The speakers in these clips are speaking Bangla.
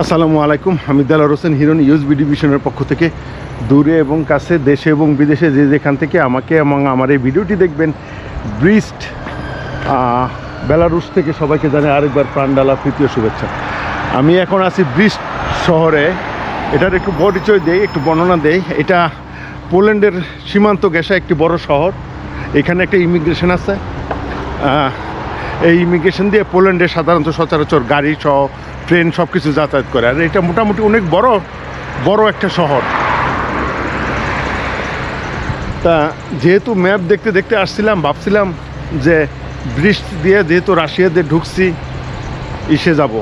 আসসালামু আলাইকুম। আমি দেলাওয়ার হোসেন হিরণ ইউএসবি ডিভিশনের পক্ষ থেকে দূরে এবং কাছে, দেশে এবং বিদেশে যে যেখান থেকে আমাকে এবং আমার এই ভিডিওটি দেখবেন, ব্রিস্ট বেলারুশ থেকে সবাইকে জানাই আরেকবার প্রাণডালা তৃতীয় শুভেচ্ছা। আমি এখন আছি ব্রিস্ট শহরে। এটার একটু পরিচয় দেই, একটু বর্ণনা দেই। এটা পোল্যান্ডের সীমান্ত ঘেঁষা একটি বড় শহর। এখানে একটা ইমিগ্রেশন আছে। এই ইমিগ্রেশন দিয়ে পোল্যান্ডে সাধারণত সচরাচর গাড়ি সহ ট্রেন সব কিছু যাতায়াত করে। আর এটা মোটামুটি অনেক বড় একটা শহর। তা যেহেতু ম্যাপ দেখতে দেখতে আসছিলাম, ভাবছিলাম যে ব্রিস্ট দিয়ে যেহেতু রাশিয়াতে ঢুকছি, ইসে যাব,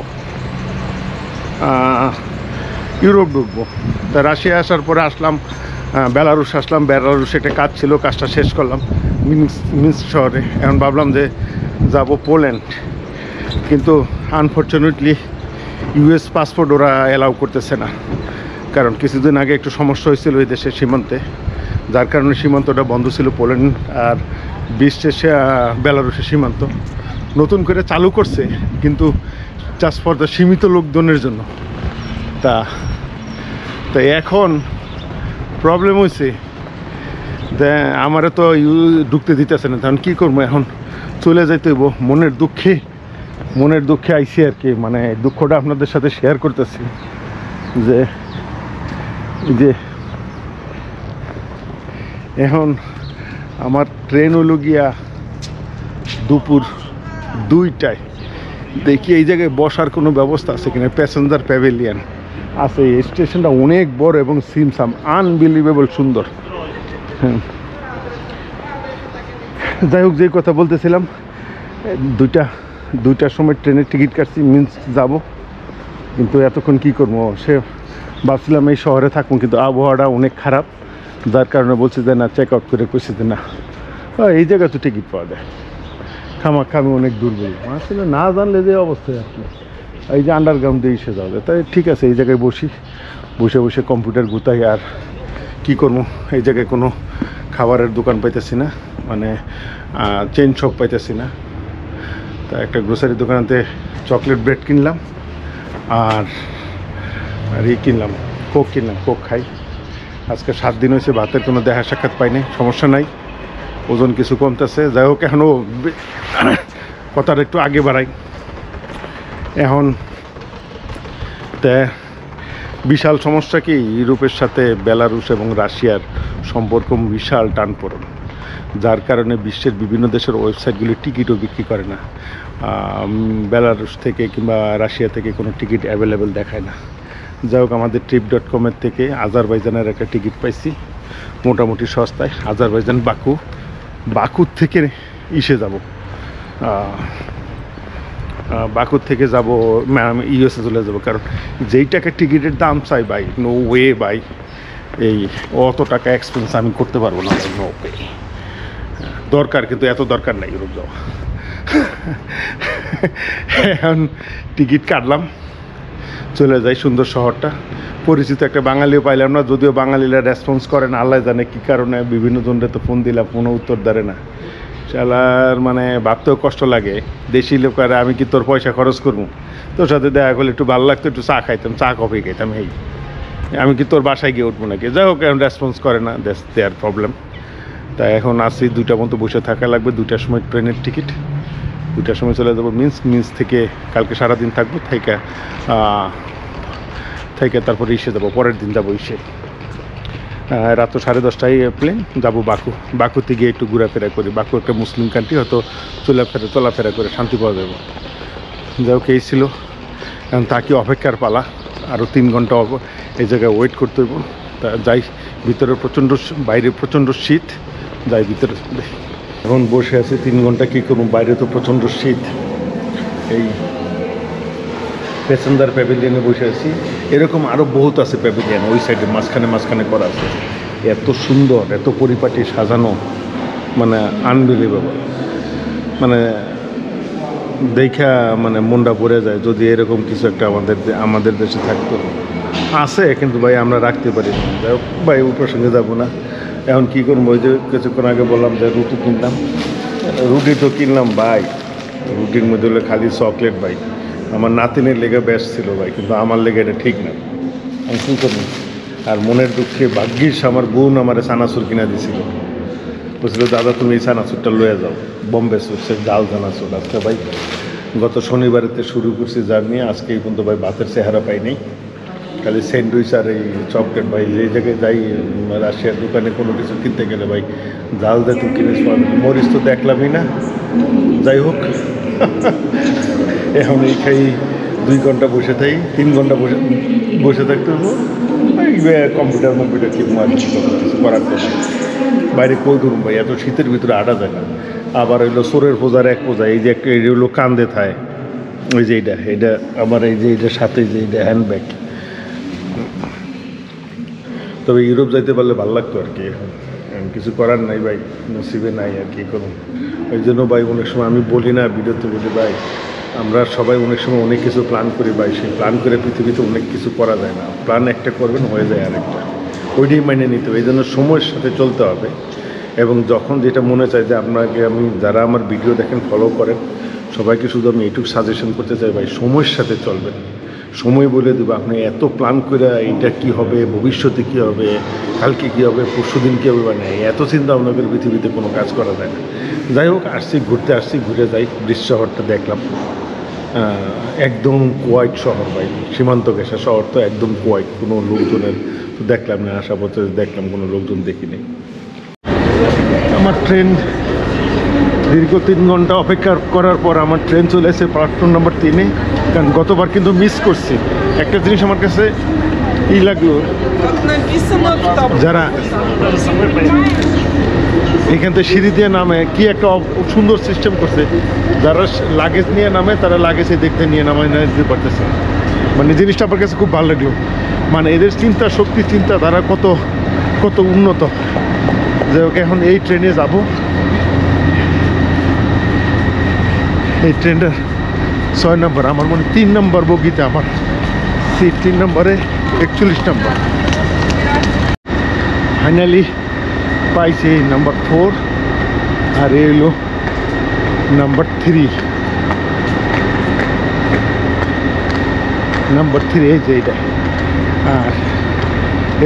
ইউরোপ ঢুকবো। তা রাশিয়া আসার পরে আসলাম বেলারুশ, বেলারুশে একটা কাজ ছিল, কাজটা শেষ করলাম মিনস্ক শহরে। এখন ভাবলাম যে যাব পোল্যান্ড, কিন্তু আনফর্চুনেটলি ইউএস পাসপোর্ট ওরা অ্যালাউ করতেছে না। কারণ কিছুদিন আগে একটু সমস্যা হয়েছিল ওই দেশের সীমান্তে, যার কারণে সীমান্তটা বন্ধ ছিল। পোল্যান্ড আর ব্রিস্টের বেলারুশের সীমান্ত নতুন করে চালু করছে, কিন্তু জাস্ট ফর দ্য সীমিত লোকজনের জন্য। তা এখন প্রবলেম হয়েছে যে আমারে তো ঢুকতে দিতেছে না। তখন কী করবো? এখন চলে যাইতে হইব। মনের দুঃখে আইসি আর কি। মানে দুঃখটা আপনাদের সাথে শেয়ার করতেছি যে এখন আমার ট্রেন হলো গিয়া দুপুর 2টায়। দেখি এই জায়গায় বসার কোনো ব্যবস্থা আছে কিনা। প্যাসেঞ্জার প্যাভিলিয়ন আছে। এই স্টেশনটা অনেক বড় এবং সিমসাম, আনবিলিভেবল সুন্দর। হ্যাঁ, যাই হোক, যে কথা বলতেছিলাম, দুইটার সময় ট্রেনের টিকিট কাটছি, মিনস্ক যাব। কিন্তু এতক্ষণ কী করবো? ভাবছিলাম এই শহরে থাকবো, কিন্তু আবহাওয়াটা অনেক খারাপ, যার কারণে বলছি যে না, চেক আউট করে কইছি যে না, এই জায়গায় তো টিকিট পাওয়া যায়। আমি অনেক দুর্বল আসলে, না জানলে যে অবস্থায় আর কি। এই যে আন্ডারগ্রাউন্ড দিয়ে এসে যাওয়া যায়। তাই ঠিক আছে, এই জায়গায় বসে কম্পিউটার গুতাই। আর কি করবো, এই জায়গায় কোনো খাবারের দোকান পাইতেছি না, মানে চেইন শপ পাইতেছি না। তা একটা গ্রোসারি দোকানেতে চকলেট ব্রেড কিনলাম, আর কিনলাম কোক খাই। আজকে 7 দিন হয়েছে ভাতের কোনো দেখা সাক্ষাৎ পাইনি। সমস্যা নাই, ওজন কিছু কমতেছে। যাই হোক, এখনও কথাটা একটু আগে বাড়াই। এখন বিশাল সমস্যা কি, ইউরোপের সাথে বেলারুশ এবং রাশিয়ার সম্পর্ক বিশাল টানপোড়েন, যার কারণে বিশ্বের বিভিন্ন দেশের ওয়েবসাইটগুলি টিকিটও বিক্রি করে না। বেলারুশ থেকে কিংবা রাশিয়া থেকে কোনো টিকিট অ্যাভেলেবেল দেখায় না। যাই হোক, আমাদের trip.com-এর থেকে আজারবাইজানের একটা টিকিট পাইছি মোটামুটি সস্তায়। আজারবাইজান বাকুর থেকে যাব, বাকুর থেকে যাব ইউএসএ চলে যাব। কারণ যেই টাকা টিকিটের দাম চাই ভাই, নো ওয়ে ভাই, এই অত টাকা এক্সপেন্স আমি করতে পারবো না ভাই, নো ওয়ে। দরকার, কিন্তু এত দরকার নাই ইউরোপ যাওয়া। এখন টিকিট কাটলাম, চলে যাই সুন্দর শহরটা। পরিচিত একটা বাঙালিও পাইলাম না, যদিও বাঙালিরা রেসপন্স করে না, আল্লাহ জানে কী কারণে। বিভিন্ন জনরে তো ফোন দিলাম, ফোনও উত্তর দেয় না। শালার মানে ভাবতেও কষ্ট লাগে। দেশি লোক, আর আমি কি তোর পয়সা খরচ করবো? তোর সাথে দেখা করলে একটু ভালো লাগতো, একটু চা খাইতাম, চা কফি খাইতাম। আমি কি তোর বাসায় গিয়ে উঠবো নাকি? যাই হোক, এখন রেসপন্স করে না, দ্যাটস দেয়ার প্রবলেম। তাই এখন আসি, 2টা মতো বসে থাকা লাগবে। 2টার সময় ট্রেনের টিকিট, 2টার সময় চলে যাবো মিন্স থেকে। কালকে সারাদিন থাকবো, থেকে তারপরে ইসে যাবো, পরের দিন যাবো ইসে। রাত 10:30টায় প্লেন, যাবো বাকুতে গিয়ে একটু ঘোরাফেরা করি। বাকু একটা মুসলিম কান্ট্রি, হয়তো চলাফেরা করে শান্তি পাওয়া যাবে। যাই হোক, এই ছিল। এখন তাকে অপেক্ষার পালা। আরও 3 ঘন্টা এই জায়গায় ওয়েট করতে হইব। তা যাই, ভিতরে বাইরে প্রচণ্ড শীত। যাই ভিতরে, এখন বসে আছি 3 ঘন্টা, কী করবো? বাইরে তো প্রচণ্ড শীত। এই প্যাসেঞ্জার প্যাভিলিয়নে বসে আছি। এরকম আরও বহুত আছে প্যাভিলিয়ন, ওই সাইডে মাঝখানে করা আছে। এত সুন্দর, এত পরিপাটি সাজানো, মানে আনবিলিভেবল। মানে দেখা মানে মনটা ভরে যায়। যদি এরকম কিছু একটা আমাদের দেশে থাকতো। আছে, কিন্তু ভাই আমরা রাখতে পারি না। যাই হোক ভাই, ওই প্রসঙ্গে যাবো না। এখন কী করবো? ওই যে কিছুক্ষণ আগে বললাম যে রুটি কিনলাম, রুটি তো কিনলাম ভাই, রুটির মধ্যে হলে খালি চকলেট ভাই। আমার নাতিনের লেগে বেশ ছিল ভাই, কিন্তু আমার লেগে এটা ঠিক না, আমি কী করবো। আর মনের দুঃখে ভাগ্যিস আমার বোন আমার চানাচুর কিনা দিছিল, বলছিল দাদা তুমি এই চানাচুরটা লয়ে যাও, বম্বে সুরসের ডাল চানাচুর। আজকে ভাই গত শনিবারেতে শুরু করছি জার্নি, আজকে এই পর্যন্ত ভাই ভাতের চেহারা পাই নাই, খালি স্যান্ডউইচ আর এই চকলেট। ভাই যে জায়গায় যাই রাশিয়ার দোকানে কোনো কিছু কিনতে গেলে ভাই জাল দিয়ে তুমি কিনে মরিচ তো দেখলামই না। যাই হোক এখন এই খাই 2 ঘন্টা বসে থাকি, 3 ঘন্টা বসে থাকতে হবো কম্পিউটার ঠিক মার কিছু করার জন্য। বাইরে কই করুন ভাই, এত শীতের ভিতরে আটা যায় না। আবার হইলো সোরের পোজার এক পোজা, এই যে একটা এটা হলো কান্দে থায়, ওই যে এটা আমার এই যে এটার সাথে যে এটা হ্যান্ডব্যাগ। তবে ইউরোপ যাইতে পারলে ভালো লাগতো আর কি, এখন কিছু করার নাই ভাই, নসিবে নাই আর কি করুন। ওই জন্য ভাই অনেক সময় আমি বলি না ভিডিওতে, বলি ভাই আমরা সবাই অনেক সময় অনেক কিছু প্ল্যান করি ভাই, সেই প্ল্যান করে পৃথিবীতে অনেক কিছু করা যায় না। প্ল্যান একটা করবেন হয়ে যায় আরেকটা, ওইটাই মাইনে নিতে হবে। এই জন্য সময়ের সাথে চলতে হবে। এবং যখন যেটা মনে চায় যে আপনাকে, আমি যারা আমার ভিডিও দেখেন ফলো করেন সবাইকে শুধু আমি এইটুকু সাজেশন করতে চাই ভাই, সময়ের সাথে চলবেন। সময় বলে দেবো, আপনি এত প্ল্যান করে এইটা কী হবে, ভবিষ্যতে কী হবে, কালকে কী হবে, পরশু দিন কী হবে, মানে এত চিন্তা ভাবনা করে পৃথিবীতে কোনো কাজ করা যায় না। যাই হোক আসছি, ঘুরে যাই। ব্রিজ শহরটা দেখলাম, একদম কোয়াইট শহর ভাই, সীমান্ত ঘেঁষা শহর তো একদম কোয়াইট, কোনো লোকজনের তো দেখলাম না। আশা পথে দেখলাম কোনো লোকজন দেখিনি। আমার ট্রেন দীর্ঘ 3 ঘন্টা অপেক্ষা করার পর আমার ট্রেন চলে এসে প্ল্যাটফর্ম নম্বর 3-এ। কারণ গতবার কিন্তু মিস করছি। একটা জিনিস আমার কাছে লাগলো, যারা এখান থেকে সিঁড়ি দিয়ে নামে কি একটা সুন্দর সিস্টেম করছে, যারা লাগেজ নিয়ে নামে তারা লাগেজ দেখতে নিয়ে নামায় দিতে পারতেছে। মানে জিনিসটা আমার কাছে খুব ভালো লাগলো। মানে এদের চিন্তা শক্তি, চিন্তাধারা কত কত উন্নত। যে ওকে এখন এই ট্রেনে যাব, এই ট্রেনটার 6 নম্বর, আমার মনে 3 নম্বর বগিতে আমার সিট, 3 নম্বরে 41 নম্বর। ফাইনালি পাইছি নাম্বার 4, আর এই হলো নাম্বার 3। নাম্বার 3 এই যে এইটা। আর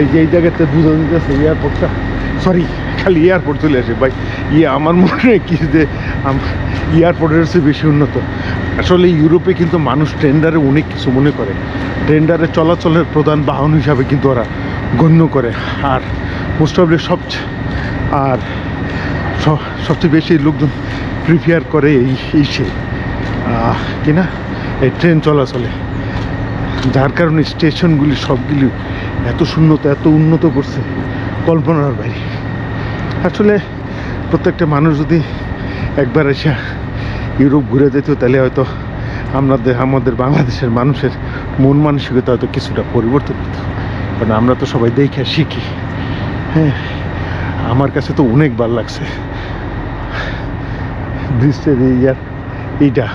এই যে এই জায়গাতে বুঝা দিতেছে এয়ারপোর্টটা, সরি খালি এয়ারপোর্ট চলে আসে ভাই। আমার মনে হয় কি যে এয়ারপোর্টের চেয়ে বেশি উন্নত। আসলে ইউরোপে কিন্তু মানুষ ট্রেন্ডারে অনেক কিছু মনে করে, ট্রেন্ডারে চলাচলের প্রধান বাহন হিসাবে কিন্তু ওরা গণ্য করে। আর মোস্ট অফলি সবচেয়ে বেশি লোকজন প্রিফেয়ার করে এই কিনা এই ট্রেন চলাচলে, যার কারণে স্টেশনগুলি সবগুলি এত এত উন্নত করছে কল্পনার বাইরে। আসলে প্রত্যেকটা মানুষ যদি একবার এসে ইউরোপ ঘুরে যেত তাহলে হয়তো আমাদের বাংলাদেশের মানুষের মন মানসিকতা হয়তো কিছুটা পরিবর্তন হতো। কারণ আমরা তো সবাই দেখে শিখি। হ্যাঁ, আমার কাছে তো অনেক ভালো লাগছে ব্রিজের এইটা,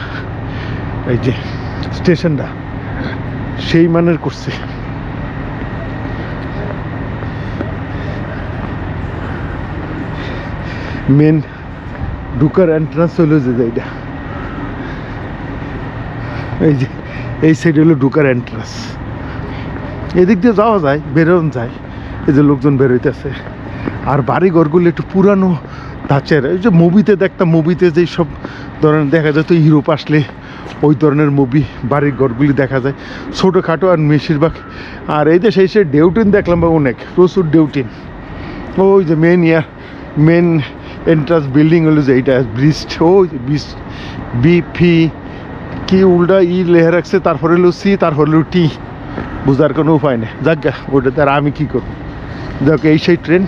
এই যে স্টেশনটা সেই মানের করছে। মেন ঢুকার এন্ট্রান্স হলো যে এইটা, এই যে এই সাইড হলো ঢুকার এন্ট্রান্স। এদিক দিয়ে যাওয়া যায়, বেরোন যায়, এই যে লোকজন বেরোইতেছে। আর বাড়ি ঘরগুলো একটু পুরানো ধাঁচের, এই যে মুভিতে দেখতাম, মুভিতে যেই সব ধরনের দেখা যায়, তো ইউরোপ আসলে ওই ধরনের মুভি বাড়ির ঘরগুলি দেখা যায়, ছোটোখাটো আর বেশিরভাগ। আর এই যে সেই ডেউটিন দেখলাম বা অনেক প্রচুর ডেউটিন। ওই যে মেন এন্ট্রান্স বিল্ডিং হলো যে এইটা ব্রিজ, ওই ব্রিজ বিপি কি উল্টা লেখা রাখছে, তারপরে হলো সি, তারপরে হলো টি, বোঝার কোনো উপায় নেই। যাক গা, ওইটাতে আর আমি কী করবো। যাক, এই সেই ট্রেন,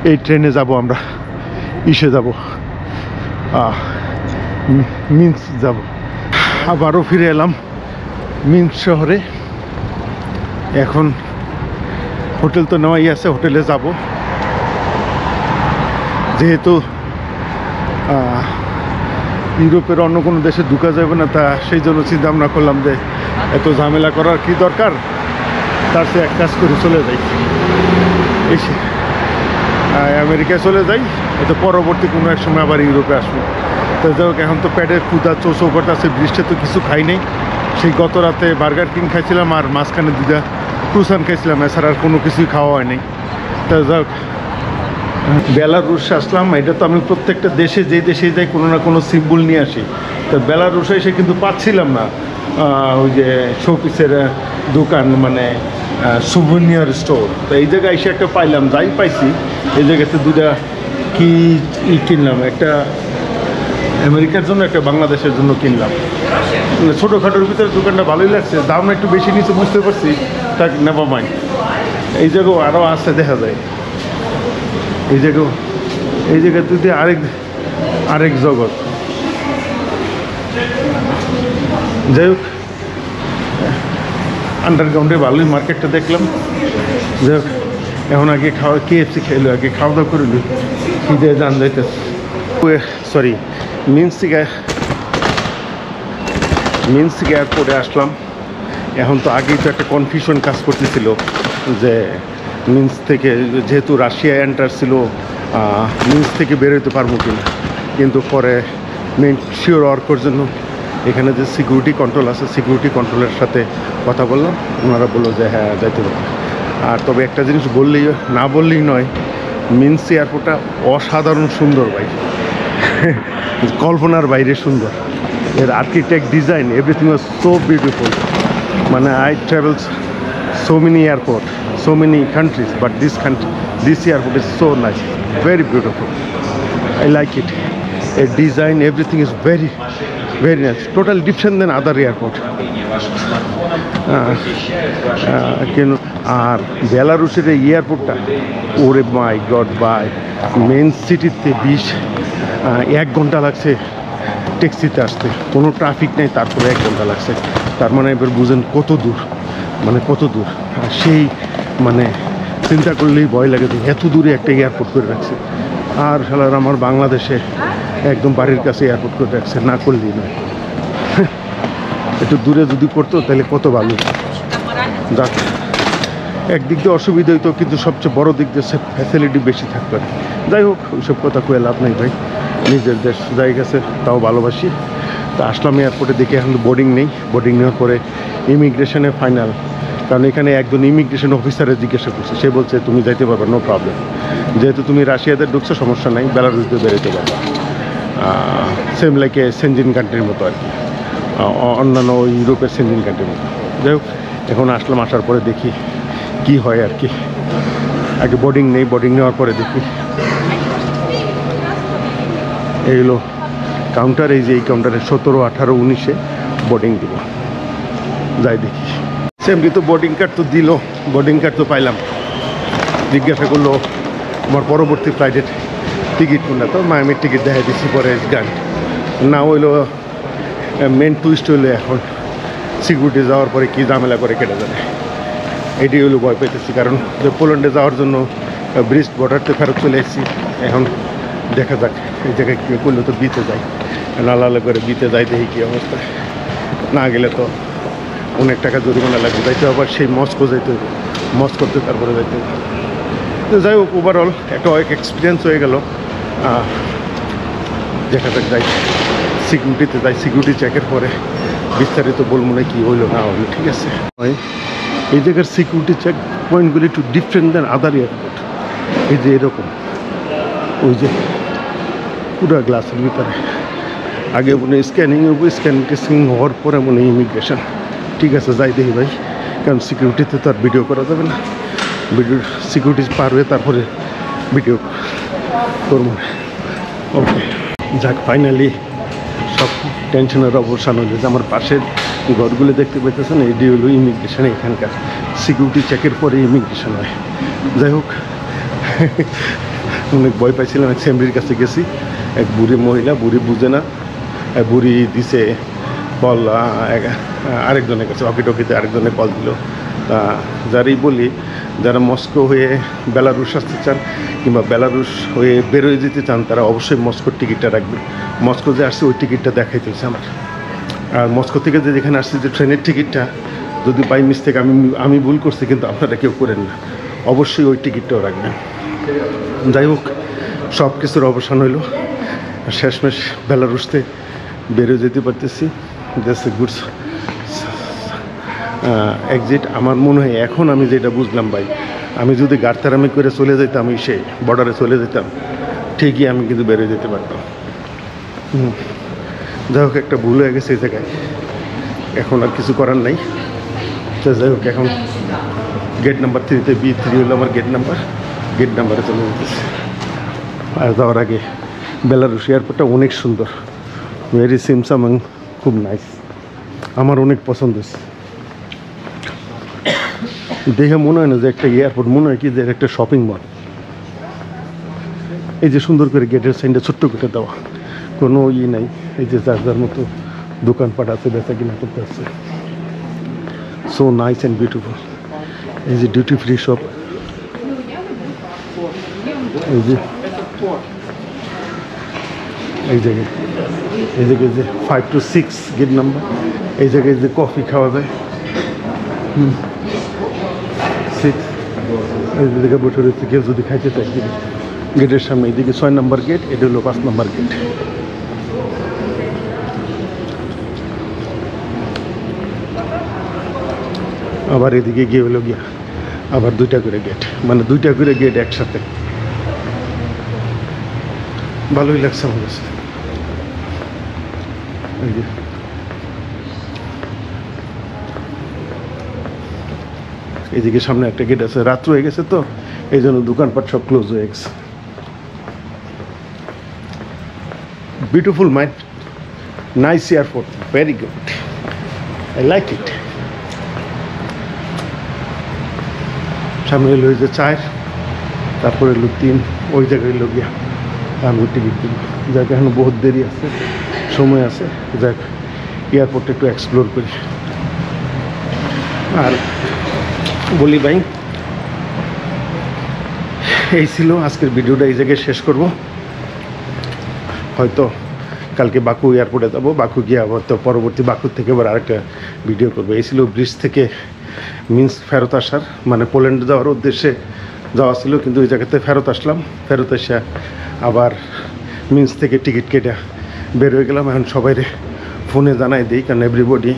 এই ট্রেনে যাব আমরা, যাব মিন্স যাব। আবারও ফিরে এলাম মিন্স শহরে। এখন হোটেল তো নেওয়াই আছে, হোটেলে যাব। যেহেতু ইউরোপের অন্য কোনো দেশে ঢুকা যাবে না, তা সেই জন্য চিন্তা ভাবনা করলাম যে এত ঝামেলা করার কি দরকার, তার চেয়ে এক কাজ করে চলে যাই, এসে আমেরিকায় চলে যাই। এতো পরবর্তী কোনো এক সময় আবার ইউরোপে আসবো। তো যাই হোক, এখন তো পেটের ক্ষুধা চোচো করতে আছে, বৃষ্টি তো কিছু খাই নেই, সেই গত রাতে বার্গার কিং খাইছিলাম আর মাঝখানে দুটা ক্রুসান খাইছিলাম, এছাড়া আর কোনো কিছুই খাওয়া হয়নি। তা যাক, বেলারুশ আসলাম। এটা তো আমি প্রত্যেকটা দেশে, যে দেশে যাই কোনো না কোনো সিম্বল নিয়ে আসি। তো বেলারুশে এসে কিন্তু পাচ্ছিলাম না ওই যে শোপিসের দোকান, মানে সুভেনিয়ার স্টোর। তো এই জায়গায় এসে একটা পাইলাম, যাই পাইছি এই জায়গাতে দুটা কি কিনলাম, একটা আমেরিকার জন্য, একটা বাংলাদেশের জন্য কিনলাম। ছোটোখাটোর ভিতরে দোকানটা ভালোই লাগছে, দাম একটু বেশি নিচে বুঝতে পারছি, তাক নেবা মাই। এই জায়গাও আরও আসতে দেখা যায়, এই জায়গায় তুই আরেক জগৎ। যাই হোক, আন্ডারগ্রাউন্ডে ভালোই মার্কেটটা দেখলাম। যাই হোক, এখন আগে KFC খাইলো, আগে খাওয়া দাওয়া করিল, খিদে জান যাইতেছে। সরি, মিনস্ক এয়ারপোর্টে আসলাম। এখন তো আগেই তো একটা কনফিউশন কাজ করতেছিল যে মিন্স থেকে, যেহেতু রাশিয়া এন্টার ছিল, মিন্স থেকে বেরোতে পারবো কিনা। কিন্তু পরে মেন শিওর ওয়ার্কের জন্য এখানে যে সিকিউরিটি কন্ট্রোল আছে, সিকিউরিটি কন্ট্রোলের সাথে কথা বললাম, ওনারা বললো যে হ্যাঁ যাইতে পারবে। আর তবে একটা জিনিস না বললেই নয়, মিন্স এয়ারপোর্টটা অসাধারণ সুন্দর ভাই, কল্পনার বাইরে সুন্দর। এর architect, design, everything was so beautiful. মানে I travels so many airport, so many countries, but this airport is so nice, very beautiful. I like it. A design, everything is very nice, totally different than other airport. আর বেলারুশের এই এয়ারপোর্টটা, ওরে মাই গড ভাই, মেন সিটিতে 1 ঘন্টা লাগছে ট্যাক্সিতে আসতে, কোনো ট্রাফিক নেই, তারপরে 1 ঘন্টা লাগছে। তার মানে এবার বুঝেন কত দূর, আর সেই মানে চিন্তা করলেই ভয় লাগে যে এত দূরে একটা এয়ারপোর্ট করে রাখছে। আর শালার আমার বাংলাদেশে একদম বাড়ির কাছে এয়ারপোর্ট করে রাখছে, না করলেই নয়। একটু দূরে যদি করতো তাহলে কত ভালো। যাক, একদিক দিয়ে অসুবিধা হইতো, কিন্তু সবচেয়ে বড় দিক দিয়ে ফ্যাসিলিটি বেশি থাকতো। যাই হোক, ওইসব কথা কয়ে লাভ নেই ভাই, নিজের দেশ যাই গেছে তাও ভালোবাসি। তা আসলাম এয়ারপোর্টে, দেখে এখন বোর্ডিং নেই। বোর্ডিং নেওয়ার পরে ইমিগ্রেশনে ফাইনাল, কারণ এখানে একজন ইমিগ্রেশন অফিসারে জিজ্ঞাসা করছে, সে বলছে তুমি যাইতে পারবে, নো প্রবলেম, যেহেতু তুমি রাশিয়াতে ঢুকছো সমস্যা নাই, বেলারুস দিয়ে বেরোতে পারবে। সেম লাইকে সেনজিন কান্ট্রির মতো আর কি, অন্যান্য ইউরোপের সেনজিন কান্ট্রির মতো। যাই হোক, এখন আসলাম, আসার পরে দেখি কি হয় আর কি। আগে বোর্ডিং নেই, বোর্ডিং নেওয়ার পরে দেখি। এই হলো কাউন্টার, এই যে এই কাউন্টারে 17, 18, 19-এ বোর্ডিং দিব। যাই দেখি। সেমনি তো বোর্ডিং কার্ড তো দিল, বোর্ডিং কার্ড তো পাইলাম। জিজ্ঞাসা করলো আমার পরবর্তী ফ্লাইটের টিকিট কোনটা, তো মায়ামির টিকিট দেখা দিচ্ছি। পরে গান না হইলো, মেন টুইস্ট হইলো এখন সিকিউরিটি যাওয়ার পরে কী ঝামেলা করে কেটে যাবে, এটি হইলো ভয় পেতেছি। কারণ যে পোল্যান্ডে যাওয়ার জন্য ব্রিজ বর্ডারতে ফেরত চলে এসেছি। এখন দেখা যাক এই জায়গায় কী করলে, তো বিতে যাই, নালালে করে বিতে যাই, দেখি কী অবস্থা। না গেলে তো অনেক টাকা জরিমানা লাগবে, যাইতে আবার সেই মস্কো যাইতে হবে, মস্কোতে তারপরে যাইতে হবে। তো যাই হোক, ওভারঅল একটা এক্সপিরিয়েন্স হয়ে গেল। দেখা যাক, যাই সিকিউরিটিতে যাই, সিকিউরিটি চেকের পরে বিস্তারিত বলবো না কি হইলো না হইলো। ঠিক আছে, এই জায়গার সিকিউরিটি চেক পয়েন্টগুলি একটু ডিফারেন্ট দেন আদার এয়ারপোর্ট। এই যে এরকম, ওই যে পুরো গ্লাসের ভিতরে আগে মনে স্ক্যানিং হওয়ার পরে মনে ইমিগ্রেশন। ঠিক আছে, যাই দেখি ভাই, কারণ সিকিউরিটিতে তো আর ভিডিও করা যাবে না, ভিডিও সিকিউরিটি পার হয়ে তারপরে ভিডিও করবো। ওকে, যাক, ফাইনালি সব টেনশনের অবসান হলো। যে আমার পাশের ঘরগুলো দেখতে পাইতেছেন, এটি হলো ইমিগ্রেশন, এখানকার সিকিউরিটি চেকের পরে ইমিগ্রেশন হয়। যাই হোক, অনেক ভয় পাইছিলাম। এক সেমরির কাছে গেছি, এক বুড়ি মহিলা, বুড়ি বুঝে না, বুড়ি দিছে কল আরেকজনের কাছে, টকিতে আরেকজনের কল দিল। যারই বলি, যারা মস্কো হয়ে বেলারুশ আসতে চান কিংবা বেলারুশ হয়ে বেরোয় যেতে চান, তারা অবশ্যই মস্কোর টিকিটটা রাখবেন। মস্কো যে আসছে ওই টিকিটটা দেখাইতেছে আমার। আর মস্কো থেকে যে যেখানে আসছে যে ট্রেনের টিকিটটা, যদি বাই মিস্টেক আমি ভুল করছি, কিন্তু আপনারা কেউ করেন না, অবশ্যই ওই টিকিটটাও রাখবেন। যাই হোক, সব কিছুর অবসান হইল, শেষমেশ বেলারুশতে বেরোয় যেতে পারতেছি। That's a good exit. আমার মনে হয় এখন আমি যেটা বুঝলাম ভাই, আমি যদি গাড়তারামি করে চলে যেতাম সেই বর্ডারে চলে যেতাম, ঠিকই আমি কিন্তু বেরিয়ে যেতে পারতাম। যাই হোক, একটা ভুল হয়ে গেছে এই জায়গায়, এখন আর কিছু করার নাই। তো যাই হোক, এখন গেট নাম্বার 3-তে, B3 হলো আমার গেট নাম্বারে চলে যেতেছে। আর যাওয়ার আগে বেলারুশ এয়ারপোর্টটা অনেক সুন্দর, ভেরি সিমসাম, খুব নাইস, আমার অনেক পছন্দ হয়েছে। দেখে মনে হয় না যে একটা এয়ারপোর্ট, মনে হয় কি যে একটা শপিং মল। এই যে সুন্দর করে গেটের সাইডে ছোট্ট করে দেওয়া, কোনো নাই, এই যে যার যার মতো দোকানপাট আছে, বেচা কিনা করতে আছে। So nice and beautiful. এই যে ডিউটি ফ্রি শপ, এই জায়গায় যে 5 to 6 গেট নাম্বার, এই জায়গায় যে কফি খাওয়া যায়। 6 এই জায়গায় বসে রয়েছে কেউ যদি খাইতে চাই। গেটের সামনে এইদিকে 6 নম্বর গেট, এটা হলো 5 নম্বর গেট। আবার এদিকে গিয়ে হলো গিয়া আবার 2টা করে গেট, মানে 2টা করে গেট একসাথে। ভালোই লাগছে আমার কাছে। এই যে এইদিকে সামনে একটা গেট আছে, রাত্র হয়ে গেছে তো এই জন্য দোকানপাট সব ক্লোজ হয়ে গেছে। Beautiful mind, nice airport, very good, I like it. সামনে এলো যে 4, তারপরে এলো 3, ওই জায়গায় এলো গিয়া আমি টিকিট দিব। যাক, এখন বহুত দেরি আছে, সময় আছে, যাক এয়ারপোর্টটা একটু এক্সপ্লোর করি। আর বলি ভাই, এই ছিল আজকের ভিডিওটা, এই জায়গায় শেষ করব। হয়তো কালকে বাকু এয়ারপোর্টে যাবো, বাকু গিয়ে আবার তো পরবর্তী বাকুর থেকে আবার আরেকটা ভিডিও করবো। এই ছিল ব্রিজ থেকে মিন্স্ক ফেরত আসার, মানে পোল্যান্ডে যাওয়ার উদ্দেশ্যে যাওয়া ছিল, কিন্তু ওই জায়গাতে ফেরত আসলাম। ফেরত এসে আবার মিন্স্ক থেকে টিকিট কেটে বের হয়ে গেলাম। এখন সবাই ফোনে জানাই দিই, কারণ এভরিবডি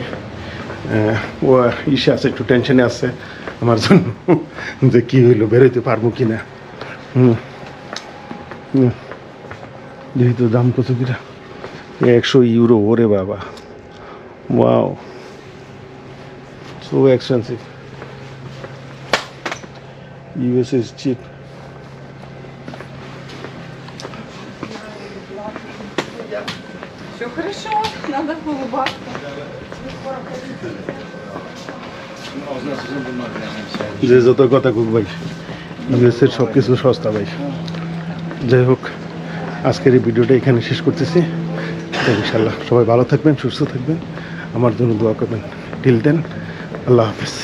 ও ইসে আছে, একটু টেনশনে আছে আমার জন্য, যে কী হইলো, বেরোইতে পারবো কি না। যেহেতু দাম কত কিনা, 100 ইউরো, ওরে বাবা, wow, so expensive. US is cheap. Все хорошо, надо улыбаться. যে যত কথা কুক ভাই, ইউএসের সব কিছু সস্তা ভাই। যাই হোক, আজকের এই ভিডিওটা এখানে শেষ করতেছি। ইনশাল্লাহ সবাই ভালো থাকবেন, সুস্থ থাকবেন, আমার জন্য দোয়া করবেন। টিল দেন, আল্লাহ হাফেজ।